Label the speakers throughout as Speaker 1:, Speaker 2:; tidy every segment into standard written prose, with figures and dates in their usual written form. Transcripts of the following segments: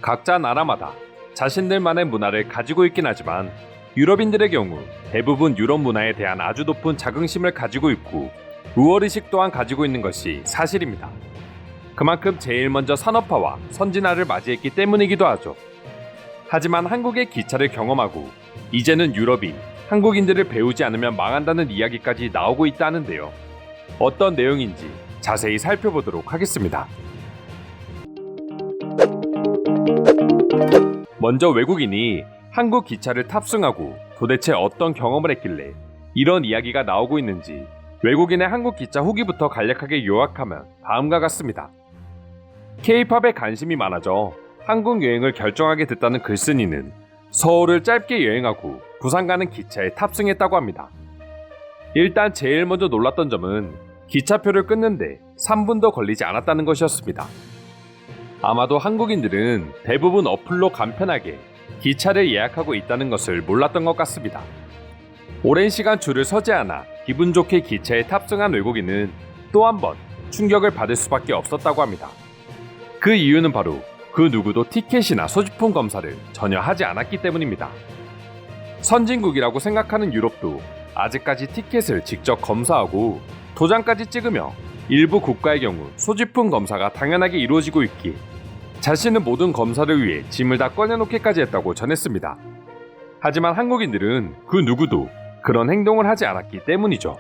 Speaker 1: 각자 나라마다 자신들만의 문화를 가지고 있긴 하지만 유럽인들의 경우 대부분 유럽 문화에 대한 아주 높은 자긍심을 가지고 있고 우월의식 또한 가지고 있는 것이 사실입니다. 그만큼 제일 먼저 산업화와 선진화를 맞이했기 때문이기도 하죠. 하지만 한국의 기차를 경험하고 이제는 유럽이 한국인들을 배우지 않으면 망한다는 이야기까지 나오고 있다는데요. 어떤 내용인지 자세히 살펴보도록 하겠습니다. 먼저 외국인이 한국 기차를 탑승하고 도대체 어떤 경험을 했길래 이런 이야기가 나오고 있는지 외국인의 한국 기차 후기부터 간략하게 요약하면 다음과 같습니다. K-팝에 관심이 많아져 한국 여행을 결정하게 됐다는 글쓴이는 서울을 짧게 여행하고 부산 가는 기차에 탑승했다고 합니다. 일단 제일 먼저 놀랐던 점은 기차표를 끊는데 3분도 걸리지 않았다는 것이었습니다. 아마도 한국인들은 대부분 어플로 간편하게 기차를 예약하고 있다는 것을 몰랐던 것 같습니다. 오랜 시간 줄을 서지 않아 기분 좋게 기차에 탑승한 외국인은 또 한 번 충격을 받을 수밖에 없었다고 합니다. 그 이유는 바로 그 누구도 티켓이나 소지품 검사를 전혀 하지 않았기 때문입니다. 선진국이라고 생각하는 유럽도 아직까지 티켓을 직접 검사하고 도장까지 찍으며 일부 국가의 경우 소지품 검사가 당연하게 이루어지고 있기에 자신은 모든 검사를 위해 짐을 다 꺼내놓기까지 했다고 전했습니다. 하지만 한국인들은 그 누구도 그런 행동을 하지 않았기 때문이죠.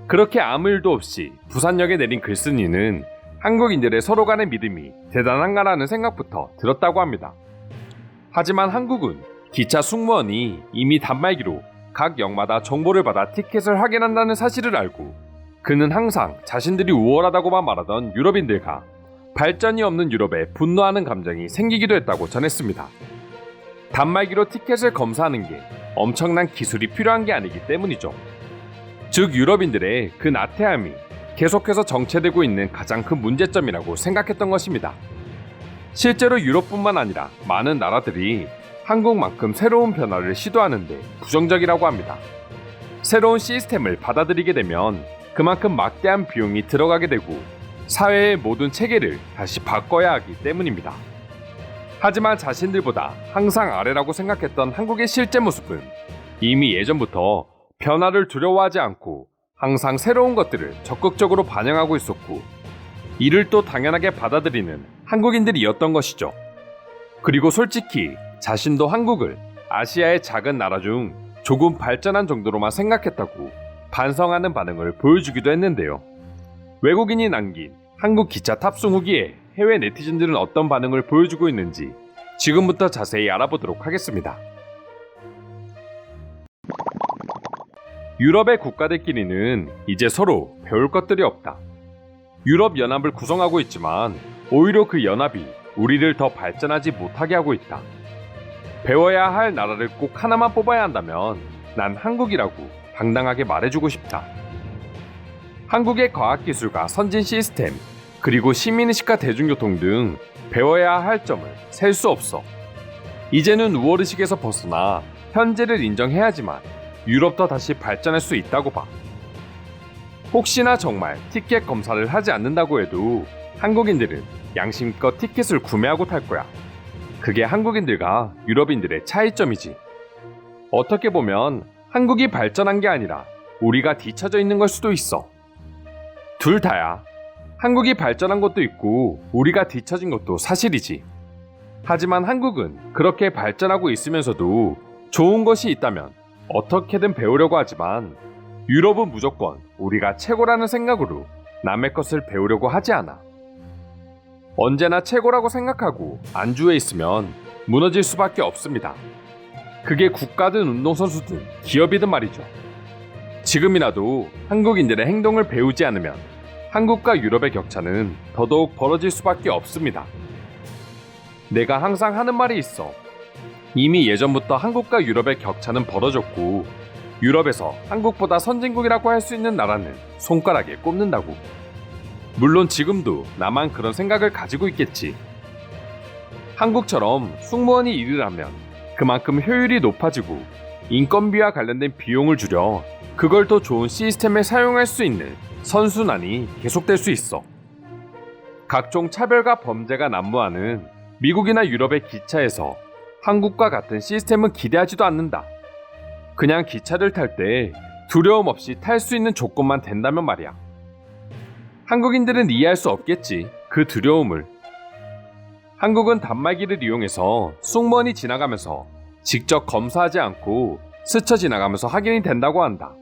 Speaker 1: 그렇게 아무 일도 없이 부산역에 내린 글쓴이는 한국인들의 서로 간의 믿음이 대단한가라는 생각부터 들었다고 합니다. 하지만 한국은 기차 승무원이 이미 단말기로 각 역마다 정보를 받아 티켓을 확인한다는 사실을 알고 그는 항상 자신들이 우월하다고만 말하던 유럽인들과 발전이 없는 유럽에 분노하는 감정이 생기기도 했다고 전했습니다. 단말기로 티켓을 검사하는 게 엄청난 기술이 필요한 게 아니기 때문이죠. 즉 유럽인들의 그 나태함이 계속해서 정체되고 있는 가장 큰 문제점이라고 생각했던 것입니다. 실제로 유럽뿐만 아니라 많은 나라들이 한국만큼 새로운 변화를 시도하는데 부정적이라고 합니다. 새로운 시스템을 받아들이게 되면 그만큼 막대한 비용이 들어가게 되고 사회의 모든 체계를 다시 바꿔야 하기 때문입니다. 하지만 자신들보다 항상 아래라고 생각했던 한국의 실제 모습은 이미 예전부터 변화를 두려워하지 않고 항상 새로운 것들을 적극적으로 반영하고 있었고 이를 또 당연하게 받아들이는 한국인들이었던 것이죠. 그리고 솔직히 자신도 한국을 아시아의 작은 나라 중 조금 발전한 정도로만 생각했다고 반성하는 반응을 보여주기도 했는데요. 외국인이 남긴 한국 기차 탑승 후기에 해외 네티즌들은 어떤 반응을 보여주고 있는지 지금부터 자세히 알아보도록 하겠습니다. 유럽의 국가들끼리는 이제 서로 배울 것들이 없다. 유럽연합을 구성하고 있지만 오히려 그 연합이 우리를 더 발전하지 못하게 하고 있다. 배워야 할 나라를 꼭 하나만 뽑아야 한다면 난 한국이라고 당당하게 말해주고 싶다. 한국의 과학기술과 선진 시스템, 그리고 시민의식과 대중교통 등 배워야 할 점을 셀 수 없어. 이제는 우월의식에서 벗어나 현재를 인정해야지만 유럽도 다시 발전할 수 있다고 봐. 혹시나 정말 티켓 검사를 하지 않는다고 해도 한국인들은 양심껏 티켓을 구매하고 탈 거야. 그게 한국인들과 유럽인들의 차이점이지. 어떻게 보면 한국이 발전한 게 아니라 우리가 뒤처져 있는 걸 수도 있어. 둘 다야. 한국이 발전한 것도 있고 우리가 뒤처진 것도 사실이지. 하지만 한국은 그렇게 발전하고 있으면서도 좋은 것이 있다면 어떻게든 배우려고 하지만 유럽은 무조건 우리가 최고라는 생각으로 남의 것을 배우려고 하지 않아. 언제나 최고라고 생각하고 안주해 있으면 무너질 수밖에 없습니다. 그게 국가든 운동선수든 기업이든 말이죠. 지금이라도 한국인들의 행동을 배우지 않으면 한국과 유럽의 격차는 더더욱 벌어질 수밖에 없습니다. 내가 항상 하는 말이 있어. 이미 예전부터 한국과 유럽의 격차는 벌어졌고 유럽에서 한국보다 선진국이라고 할 수 있는 나라는 손가락에 꼽는다고. 물론 지금도 나만 그런 생각을 가지고 있겠지. 한국처럼 승무원이 일을 하면 그만큼 효율이 높아지고 인건비와 관련된 비용을 줄여 그걸 더 좋은 시스템에 사용할 수 있는 선순환이 계속될 수 있어. 각종 차별과 범죄가 난무하는 미국이나 유럽의 기차에서 한국과 같은 시스템은 기대하지도 않는다. 그냥 기차를 탈 때 두려움 없이 탈 수 있는 조건만 된다면 말이야. 한국인들은 이해할 수 없겠지, 그 두려움을. 한국은 단말기를 이용해서 승무원이 지나가면서 직접 검사하지 않고 스쳐 지나가면서 확인이 된다고 한다.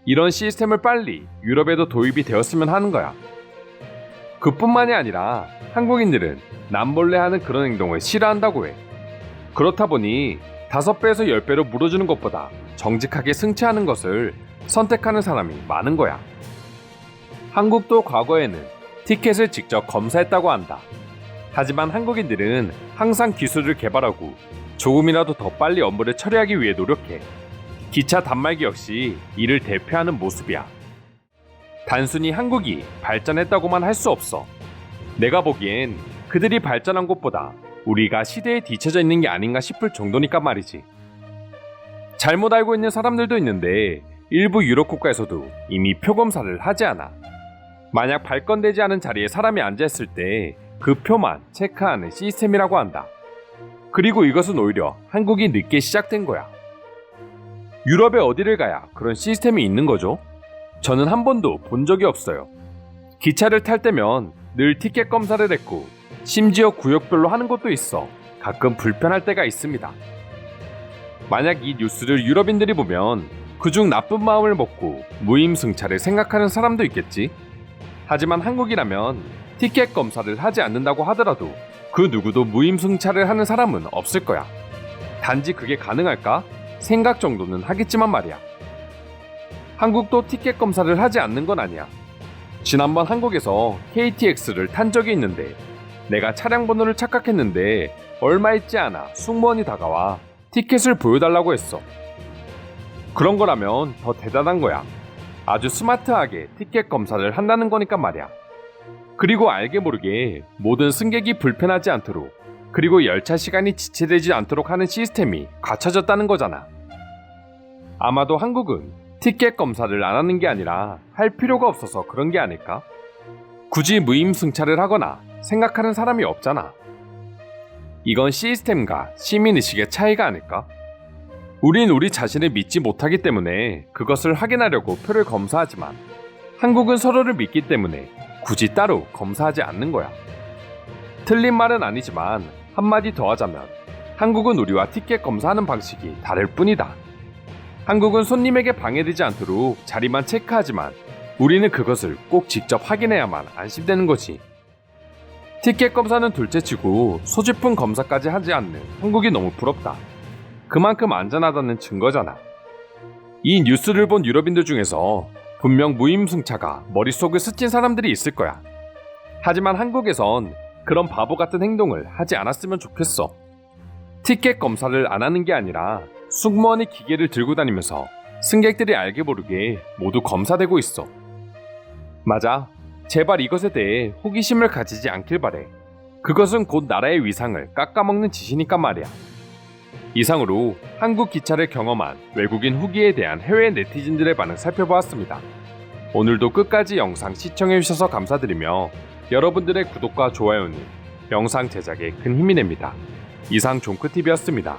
Speaker 1: 이런 시스템을 빨리 유럽에도 도입이 되었으면 하는 거야. 그뿐만이 아니라 한국인들은 남몰래 하는 그런 행동을 싫어한다고 해. 그렇다 보니 5배에서 10배로 물어주는 것보다 정직하게 승차하는 것을 선택하는 사람이 많은 거야. 한국도 과거에는 티켓을 직접 검사했다고 한다. 하지만 한국인들은 항상 기술을 개발하고 조금이라도 더 빨리 업무를 처리하기 위해 노력해. 기차 단말기 역시 이를 대표하는 모습이야. 단순히 한국이 발전했다고만 할 수 없어. 내가 보기엔 그들이 발전한 것보다 우리가 시대에 뒤처져 있는 게 아닌가 싶을 정도니까 말이지. 잘못 알고 있는 사람들도 있는데 일부 유럽 국가에서도 이미 표검사를 하지 않아. 만약 발권되지 않은 자리에 사람이 앉아있을 때 그 표만 체크하는 시스템이라고 한다. 그리고 이것은 오히려 한국이 늦게 시작된 거야. 유럽에 어디를 가야 그런 시스템이 있는 거죠? 저는 한 번도 본 적이 없어요. 기차를 탈 때면 늘 티켓 검사를 했고 심지어 구역별로 하는 것도 있어 가끔 불편할 때가 있습니다. 만약 이 뉴스를 유럽인들이 보면 그중 나쁜 마음을 먹고 무임승차를 생각하는 사람도 있겠지. 하지만 한국이라면 티켓 검사를 하지 않는다고 하더라도 그 누구도 무임승차를 하는 사람은 없을 거야. 단지 그게 가능할까? 생각 정도는 하겠지만 말이야. 한국도 티켓 검사를 하지 않는 건 아니야. 지난번 한국에서 KTX를 탄 적이 있는데 내가 차량 번호를 착각했는데 얼마 있지 않아 승무원이 다가와 티켓을 보여달라고 했어. 그런 거라면 더 대단한 거야. 아주 스마트하게 티켓 검사를 한다는 거니까 말이야. 그리고 알게 모르게 모든 승객이 불편하지 않도록, 그리고 열차 시간이 지체되지 않도록 하는 시스템이 갖춰졌다는 거잖아. 아마도 한국은 티켓 검사를 안 하는 게 아니라 할 필요가 없어서 그런 게 아닐까? 굳이 무임승차를 하거나 생각하는 사람이 없잖아. 이건 시스템과 시민의식의 차이가 아닐까? 우린 우리 자신을 믿지 못하기 때문에 그것을 확인하려고 표를 검사하지만 한국은 서로를 믿기 때문에 굳이 따로 검사하지 않는 거야. 틀린 말은 아니지만 한마디 더 하자면 한국은 우리와 티켓 검사하는 방식이 다를 뿐이다. 한국은 손님에게 방해되지 않도록 자리만 체크하지만 우리는 그것을 꼭 직접 확인해야만 안심되는 거지. 티켓 검사는 둘째치고 소지품 검사까지 하지 않는 한국이 너무 부럽다. 그만큼 안전하다는 증거잖아. 이 뉴스를 본 유럽인들 중에서 분명 무임승차가 머릿속에 스친 사람들이 있을 거야. 하지만 한국에선 그런 바보 같은 행동을 하지 않았으면 좋겠어. 티켓 검사를 안 하는 게 아니라 승무원이 기계를 들고 다니면서 승객들이 알게 모르게 모두 검사되고 있어. 맞아. 제발 이것에 대해 호기심을 가지지 않길 바래. 그것은 곧 나라의 위상을 깎아먹는 짓이니까 말이야. 이상으로 한국 기차를 경험한 외국인 후기에 대한 해외 네티즌들의 반응 살펴보았습니다. 오늘도 끝까지 영상 시청해주셔서 감사드리며 여러분들의 구독과 좋아요는 영상 제작에 큰 힘이 됩니다. 이상 종크TV였습니다.